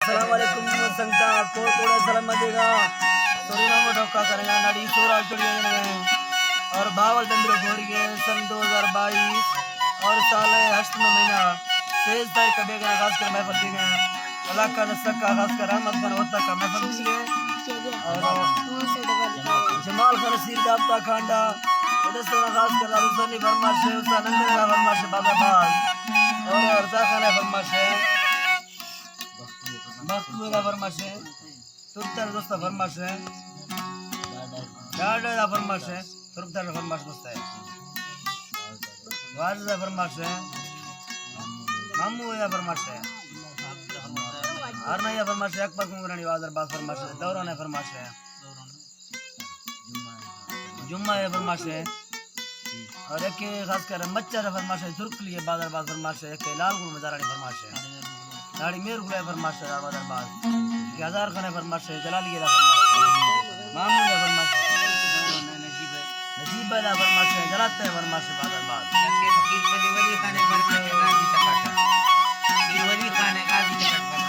अस्सलामुअलैकुम संगता कोड़ कोड़ा सलाम देगा सोरीना में ढोका करेगा नड़ी सोरा चढ़िए और बावल चंद्र गोरिये सन 2022 और साल हश्त में महीना 23 तारीख का बेगा आगाज कर महफिल दी गए अल्लाह का नसक का आगाज कर रहमत का होता का महफिल दी गए और जमाल का नसीर जाबता खांडा उधर से आगाज कर रुसनी फरमाश है उसका नंगला फरमाश बादाबाद और रजा खाना फरमाश है मखबूला फरमाश है तुरतर दोस्त फरमाश है डाडा फरमाश है तुरतर फरमाश दोस्त है वाजा फरमाश है मामू या फरमाश है अरना या फरमाश है अकबर कुमरानी वाजर बात फरमाश है दौरान है फरमाश है जुम्मा है फरमाश है और एक खास कर मच्छर फरमाश है तुर्कली है बादर बात फरमाश है एक लाल गुरु मजारानी फरमाश है दाढ़ी मेर गुला फरमाश है बादर बात हजार खाने फरमाश है जलाली का फरमाश है मामून है फरमाश है नजीब है फरमाश है जलाते है फरमाश है बादर बात फकीर वली खाने पर गाजी तकाटा वली खाने गाजी तकाटा